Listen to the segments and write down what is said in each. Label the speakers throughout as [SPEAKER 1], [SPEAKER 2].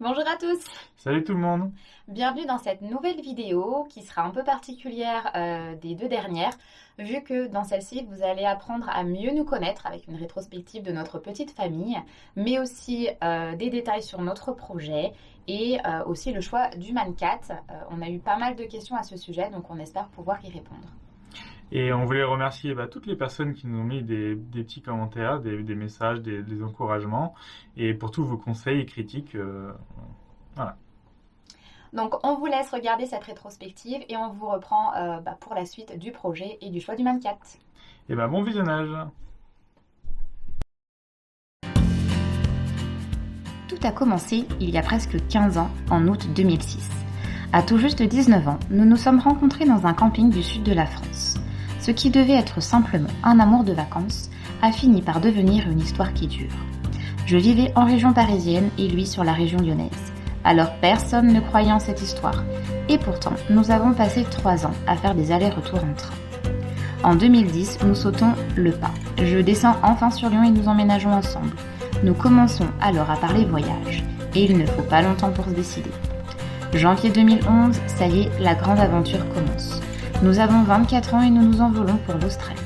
[SPEAKER 1] Bonjour à tous,
[SPEAKER 2] Salut tout le monde.
[SPEAKER 1] bienvenue dans cette nouvelle vidéo qui sera un peu particulière des deux dernières, vu que dans celle-ci vous allez apprendre à mieux nous connaître avec une rétrospective de notre petite famille, mais aussi des détails sur notre projet et aussi le choix du Mancat. On a eu pas mal de questions à ce sujet, donc on espère pouvoir y répondre.
[SPEAKER 2] Et on voulait remercier toutes les personnes qui nous ont mis des petits commentaires, des messages, des encouragements, et pour tous vos conseils et critiques. Voilà.
[SPEAKER 1] Donc on vous laisse regarder cette rétrospective et on vous reprend pour la suite du projet et du choix du Mancat.
[SPEAKER 2] Et bon visionnage.
[SPEAKER 1] Tout a commencé il y a presque 15 ans, en août 2006. À tout juste 19 ans, nous nous sommes rencontrés dans un camping du sud de la France. Ce qui devait être simplement un amour de vacances a fini par devenir une histoire qui dure. Je vivais en région parisienne et lui sur la région lyonnaise. Alors personne ne croyait en cette histoire. Et pourtant, nous avons passé 3 ans à faire des allers-retours en train. En 2010, nous sautons le pas. Je descends enfin sur Lyon et nous emménageons ensemble. Nous commençons alors à parler voyage. Et il ne faut pas longtemps pour se décider. Janvier 2011, ça y est, la grande aventure commence. Nous avons 24 ans et nous nous envolons pour l'Australie.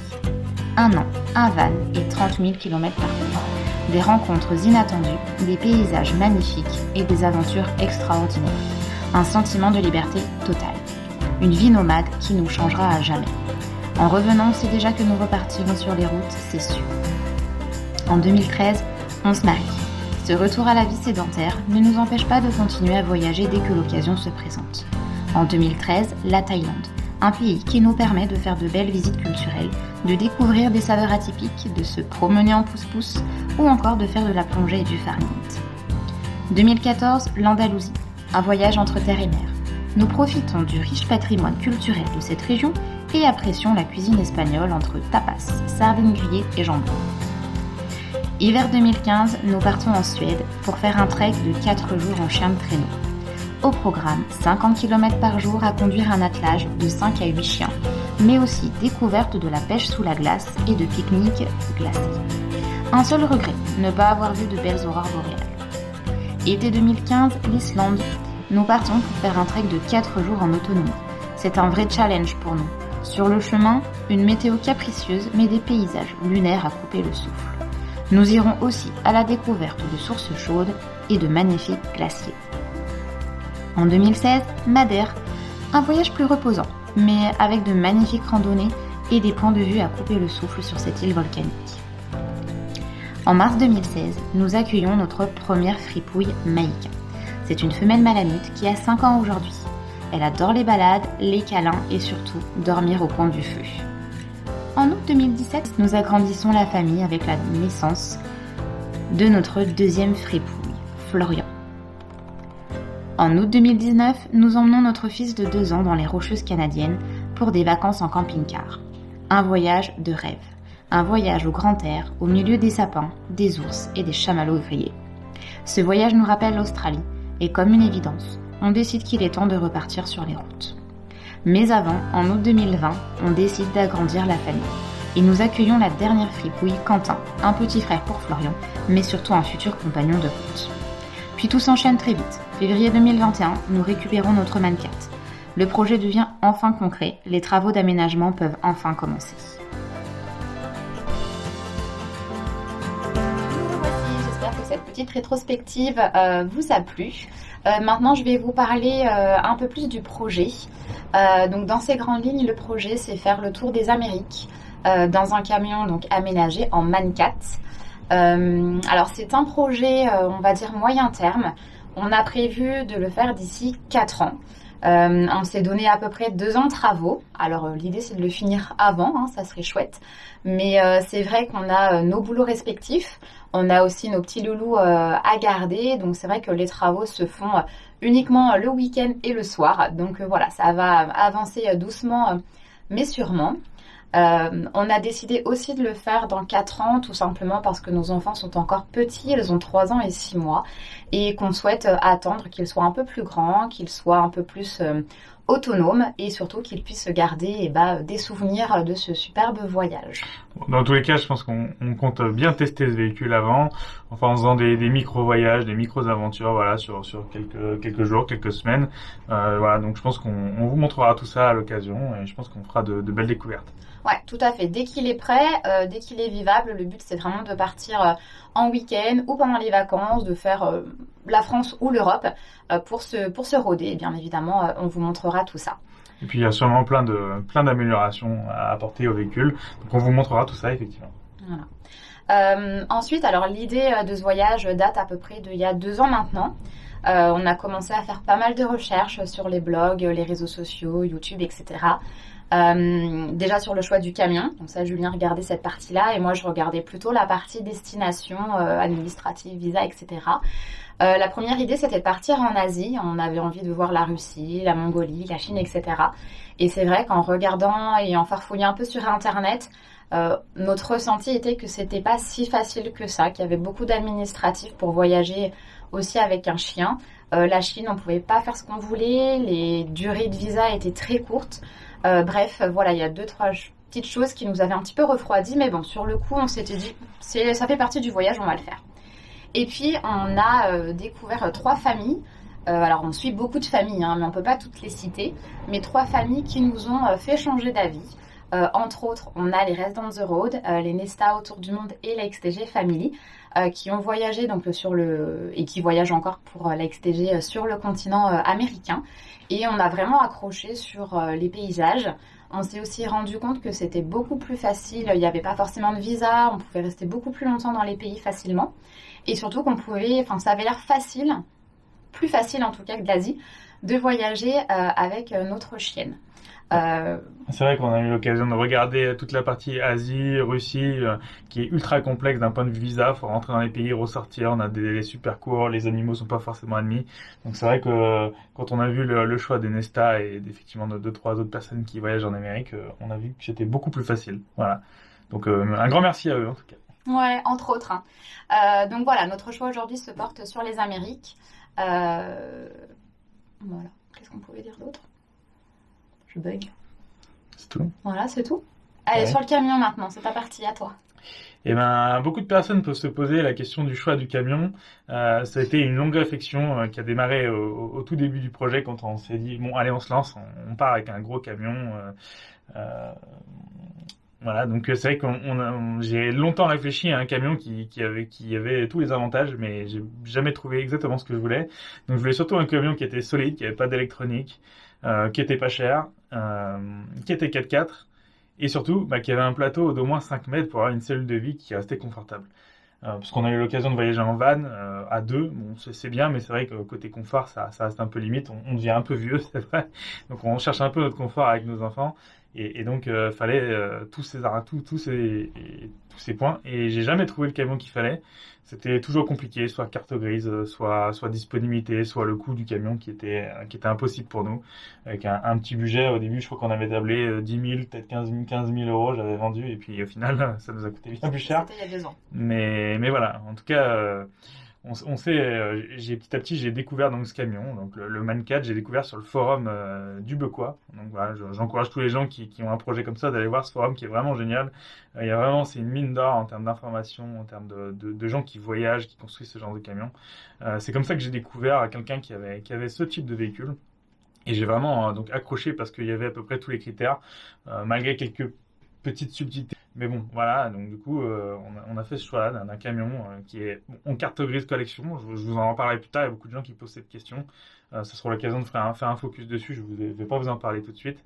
[SPEAKER 1] Un an, un van et 30 000 km parcourus. Des rencontres inattendues, des paysages magnifiques et des aventures extraordinaires. Un sentiment de liberté totale. Une vie nomade qui nous changera à jamais. En revenant, c'est déjà que nous repartirons sur les routes, c'est sûr. En 2013, on se marie. Ce retour à la vie sédentaire ne nous empêche pas de continuer à voyager dès que l'occasion se présente. En 2013, la Thaïlande, un pays qui nous permet de faire de belles visites culturelles, de découvrir des saveurs atypiques, de se promener en pousse-pousse ou encore de faire de la plongée et du farniente. 2014, l'Andalousie, un voyage entre terre et mer. Nous profitons du riche patrimoine culturel de cette région et apprécions la cuisine espagnole entre tapas, sardines grillées et jambon. Hiver 2015, nous partons en Suède pour faire un trek de 4 jours en chien de traîneau. Au programme, 50 km par jour à conduire un attelage de 5 à 8 chiens, mais aussi découverte de la pêche sous la glace et de pique-nique glacé. Un seul regret, ne pas avoir vu de belles aurores boréales. Été 2015, l'Islande. Nous partons pour faire un trek de 4 jours en autonomie. C'est un vrai challenge pour nous. Sur le chemin, une météo capricieuse mais des paysages lunaires à couper le souffle. Nous irons aussi à la découverte de sources chaudes et de magnifiques glaciers. En 2016, Madère, un voyage plus reposant, mais avec de magnifiques randonnées et des points de vue à couper le souffle sur cette île volcanique. En mars 2016, nous accueillons notre première fripouille Maïka. C'est une femelle malamute qui a 5 ans aujourd'hui. Elle adore les balades, les câlins et surtout dormir au coin du feu. En août 2017, nous agrandissons la famille avec la naissance de notre deuxième fripouille, Florian. En août 2019, nous emmenons notre fils de 2 ans dans les Rocheuses canadiennes pour des vacances en camping-car. Un voyage de rêve. Un voyage au grand air, au milieu des sapins, des ours et des chamallows grillés. Ce voyage nous rappelle l'Australie et comme une évidence, on décide qu'il est temps de repartir sur les routes. Mais avant, en août 2020, on décide d'agrandir la famille. Et nous accueillons la dernière fripouille, Quentin, un petit frère pour Florian, mais surtout un futur compagnon de route. Puis tout s'enchaîne très vite. Février 2021, nous récupérons notre Mancat. Le projet devient enfin concret, les travaux d'aménagement peuvent enfin commencer. Voici, j'espère que cette petite rétrospective vous a plu. Maintenant, je vais vous parler un peu plus du projet. Donc, dans ces grandes lignes, le projet, c'est faire le tour des Amériques dans un camion donc aménagé en Mancat. Alors, c'est un projet, on va dire, moyen terme. On a prévu de le faire d'ici 4 ans. On s'est donné à peu près 2 ans de travaux. Alors, l'idée, c'est de le finir avant, ça serait chouette. Mais c'est vrai qu'on a nos boulots respectifs. On a aussi nos petits loulous à garder. Donc, c'est vrai que les travaux se font uniquement le week-end et le soir. Donc, voilà, ça va avancer doucement, mais sûrement. On a décidé aussi de le faire dans 4 ans, tout simplement parce que nos enfants sont encore petits, ils ont 3 ans et 6 mois, et qu'on souhaite attendre qu'ils soient un peu plus grands, qu'ils soient un peu plus autonomes, et surtout qu'ils puissent garder des souvenirs de ce superbe voyage.
[SPEAKER 2] Dans tous les cas, je pense qu'on compte bien tester ce véhicule avant, enfin en faisant des micro-voyages, des micro-aventures, voilà, sur quelques jours, quelques semaines. Voilà, donc je pense qu'on vous montrera tout ça à l'occasion et je pense qu'on fera de belles découvertes.
[SPEAKER 1] Ouais, tout à fait. Dès qu'il est prêt, dès qu'il est vivable, le but c'est vraiment de partir en week-end ou pendant les vacances, de faire la France ou l'Europe pour se rôder. Et bien évidemment, on vous montrera tout ça.
[SPEAKER 2] Et puis il y a sûrement plein d'améliorations à apporter au véhicule, donc on vous montrera tout ça effectivement.
[SPEAKER 1] Voilà. Ensuite, alors l'idée de ce voyage date à peu près d'il y a 2 ans maintenant. On a commencé à faire pas mal de recherches sur les blogs, les réseaux sociaux, YouTube, etc. Déjà sur le choix du camion, donc ça Julien regardait cette partie-là et moi je regardais plutôt la partie destination, administrative, visa, etc. La première idée c'était de partir en Asie, on avait envie de voir la Russie, la Mongolie, la Chine, etc. Et c'est vrai qu'en regardant et en farfouillant un peu sur internet, notre ressenti était que c'était pas si facile que ça, qu'il y avait beaucoup d'administratifs pour voyager aussi avec un chien. La Chine, on pouvait pas faire ce qu'on voulait, les durées de visa étaient très courtes. Bref, voilà, il y a 2-3 petites choses qui nous avaient un petit peu refroidi, mais bon, sur le coup, on s'était dit, ça fait partie du voyage, on va le faire. Et puis, on a découvert 3 familles. Alors, on suit beaucoup de familles, hein, mais on peut pas toutes les citer. Mais 3 familles qui nous ont fait changer d'avis. Entre autres, on a les Rest on the Road, les Nesta autour du monde et la XTG Family, qui ont voyagé donc et qui voyagent encore pour la XTG sur le continent américain. Et on a vraiment accroché sur les paysages. On s'est aussi rendu compte que c'était beaucoup plus facile. Il n'y avait pas forcément de visa. On pouvait rester beaucoup plus longtemps dans les pays facilement. Et surtout ça avait l'air facile, plus facile en tout cas que l'Asie, de voyager avec notre chienne.
[SPEAKER 2] C'est vrai qu'on a eu l'occasion de regarder toute la partie Asie, Russie, qui est ultra complexe d'un point de vue visa. Faut rentrer dans les pays, ressortir. On a des délais super courts. Les animaux sont pas forcément admis. Donc c'est vrai que quand on a vu le choix des Nesta et effectivement de 2-3 autres personnes qui voyagent en Amérique, on a vu que c'était beaucoup plus facile. Voilà. Donc un grand merci à eux en tout cas.
[SPEAKER 1] Ouais, entre autres. Hein. Donc voilà, notre choix aujourd'hui se porte sur les Amériques. Voilà. Qu'est-ce qu'on pouvait dire d'autre ? Je bug.
[SPEAKER 2] C'est tout.
[SPEAKER 1] Voilà, c'est tout. Allez, sur le camion maintenant, c'est ta partie, à toi.
[SPEAKER 2] Eh ben, beaucoup de personnes peuvent se poser la question du choix du camion. Ça a été une longue réflexion qui a démarré au tout début du projet quand on s'est dit, bon, allez, on se lance, on part avec un gros camion. Voilà, donc c'est vrai j'ai longtemps réfléchi à un camion qui avait tous les avantages, mais j'ai jamais trouvé exactement ce que je voulais. Donc je voulais surtout un camion qui était solide, qui avait pas d'électronique, qui était pas cher, qui était 4x4, et surtout qui avait un plateau d'au moins 5 mètres pour avoir une cellule de vie qui restait confortable. Parce qu'on a eu l'occasion de voyager en van à 2, bon c'est bien, mais c'est vrai que côté confort ça reste un peu limite, on devient un peu vieux, c'est vrai, donc on cherche un peu notre confort avec nos enfants. Et donc, fallait tous ces points. Et j'ai jamais trouvé le camion qu'il fallait. C'était toujours compliqué, soit carte grise, soit disponibilité, soit le coût du camion qui était impossible pour nous. Avec un petit budget, au début, je crois qu'on avait tablé 10 000, peut-être 15 000 euros, j'avais vendu. Et puis, au final, ça nous a coûté bien plus cher.
[SPEAKER 1] C'était il y a 2 ans.
[SPEAKER 2] Mais voilà, en tout cas, on sait, petit à petit, j'ai découvert donc ce camion, donc le Man 4, j'ai découvert sur le forum du Bequois. Donc voilà, j'encourage tous les gens qui ont un projet comme ça d'aller voir ce forum qui est vraiment génial. Il y a vraiment, c'est une mine d'or en termes d'informations, en termes de gens qui voyagent, qui construisent ce genre de camion. C'est comme ça que j'ai découvert quelqu'un qui avait ce type de véhicule. Et j'ai vraiment donc accroché parce qu'il y avait à peu près tous les critères, malgré quelques petites subtilités. Mais bon, voilà, donc du coup, on a fait ce choix-là d'un camion qui est en carte grise collection. Je vous en reparlerai plus tard, il y a beaucoup de gens qui posent cette question. Ce sera l'occasion de faire un focus dessus, je ne vais pas vous en parler tout de suite.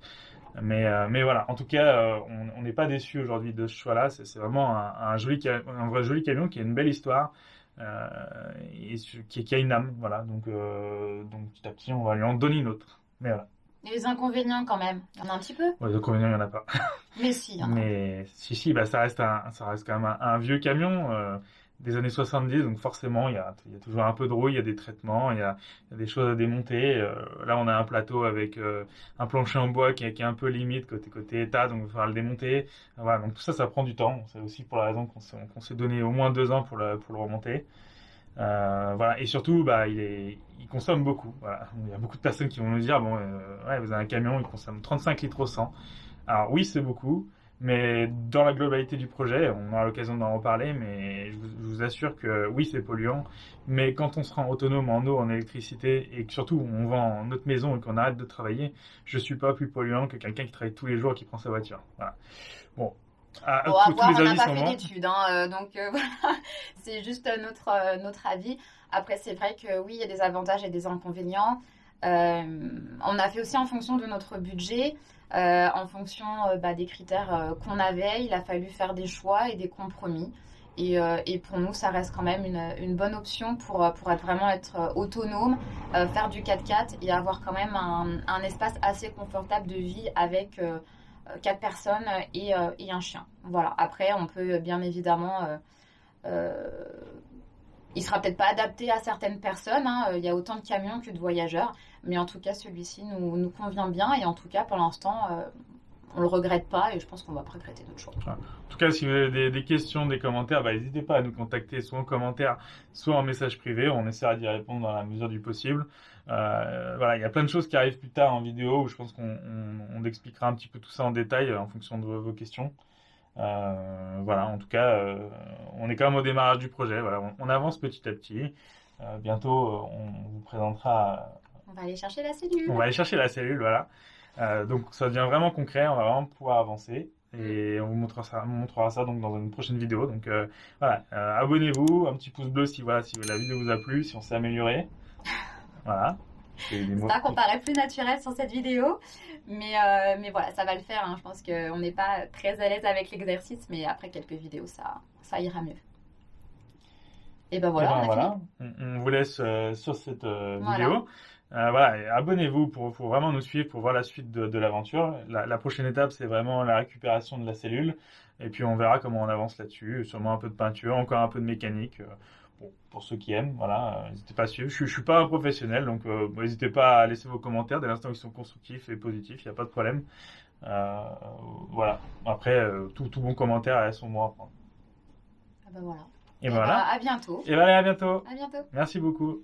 [SPEAKER 2] Mais voilà, en tout cas, on n'est pas déçus aujourd'hui de ce choix-là. C'est vraiment un vrai joli camion qui a une belle histoire. Et qui a une âme, voilà. Donc petit à petit, on va lui en donner une autre. Mais voilà.
[SPEAKER 1] Et les inconvénients quand même, il y en a un petit peu.
[SPEAKER 2] Ouais, les inconvénients, il n'y en a pas.
[SPEAKER 1] Mais si, il y en a.
[SPEAKER 2] Mais si, ça reste quand même un vieux camion. des années 70, donc forcément, il y a toujours un peu de rouille, il y a des traitements, il y a des choses à démonter. Là, on a un plateau avec un plancher en bois qui est un peu limite côté état, donc il va falloir le démonter. Voilà, donc tout ça, ça prend du temps. C'est aussi pour la raison qu'on s'est donné au moins 2 ans pour le remonter. Voilà, et surtout, bah, il consomme beaucoup. Voilà. Il y a beaucoup de personnes qui vont nous dire, bon, ouais, vous avez un camion, il consomme 35 litres au 100. Alors oui, c'est beaucoup, mais dans la globalité du projet, on aura l'occasion d'en reparler, mais je vous assure que oui, c'est polluant, mais quand on sera autonome en eau, en électricité, et que surtout on vend notre maison et qu'on arrête de travailler, je suis pas plus polluant que quelqu'un qui travaille tous les jours et qui prend sa voiture. Voilà. Bon,
[SPEAKER 3] Bon, à
[SPEAKER 2] tous
[SPEAKER 3] voir,
[SPEAKER 2] les
[SPEAKER 3] on n'a
[SPEAKER 2] avis
[SPEAKER 3] pas
[SPEAKER 2] sont
[SPEAKER 3] fait
[SPEAKER 2] bons.
[SPEAKER 3] d'études, hein, donc voilà, c'est juste notre avis. Après, c'est vrai que oui, il y a des avantages et des inconvénients. On a fait aussi en fonction de notre budget, en fonction bah, des critères qu'on avait. Il a fallu faire des choix et des compromis. Et pour nous, ça reste quand même une bonne option pour vraiment être autonome, faire du 4x4 et avoir quand même un espace assez confortable de vie avec 4 personnes et un chien. Voilà. Après, on peut bien évidemment euh, il sera peut-être pas adapté à certaines personnes, hein. Il y a autant de camions que de voyageurs, mais en tout cas celui-ci nous convient bien et en tout cas pour l'instant on le regrette pas et je pense qu'on va pas regretter notre choix.
[SPEAKER 2] En tout cas, si vous avez des questions, des commentaires, bah, n'hésitez pas à nous contacter soit en commentaire, soit en message privé. On essaiera d'y répondre dans la mesure du possible. Voilà, il y a plein de choses qui arrivent plus tard en vidéo où je pense qu'on expliquera un petit peu tout ça en détail en fonction de vos questions. Voilà, en tout cas, on est quand même au démarrage du projet. Voilà, on avance petit à petit. Bientôt, on vous présentera.
[SPEAKER 3] On va aller chercher la cellule.
[SPEAKER 2] On va aller chercher la cellule, voilà. Donc ça devient vraiment concret, on va vraiment pouvoir avancer et on vous montrera ça donc dans une prochaine vidéo. Donc voilà, abonnez-vous, un petit pouce bleu si voilà si la vidéo vous a plu, si on s'est amélioré. Voilà.
[SPEAKER 3] J'espère qu'on paraît plus naturel sur cette vidéo, mais voilà, ça va le faire, hein. Je pense qu'on n'est pas très à l'aise avec l'exercice, mais après quelques vidéos, ça ira mieux. Et ben voilà, on a
[SPEAKER 2] voilà,
[SPEAKER 3] fini.
[SPEAKER 2] on vous laisse sur cette
[SPEAKER 3] Voilà.
[SPEAKER 2] vidéo. Voilà, et abonnez-vous pour vraiment nous suivre pour voir la suite de l'aventure. La prochaine étape, c'est vraiment la récupération de la cellule. Et puis on verra comment on avance là-dessus. Sûrement un peu de peinture, encore un peu de mécanique. Bon, pour ceux qui aiment, voilà, n'hésitez pas à suivre. Je suis pas un professionnel, donc n'hésitez pas à laisser vos commentaires. Dès l'instant qu'ils sont constructifs et positifs, il n'y a pas de problème. Voilà. Après, tout bon commentaire est son mot à prendre.
[SPEAKER 3] Ah ben voilà.
[SPEAKER 2] Et voilà.
[SPEAKER 3] À bientôt.
[SPEAKER 2] Et voilà, à bientôt.
[SPEAKER 3] À bientôt.
[SPEAKER 2] Merci beaucoup.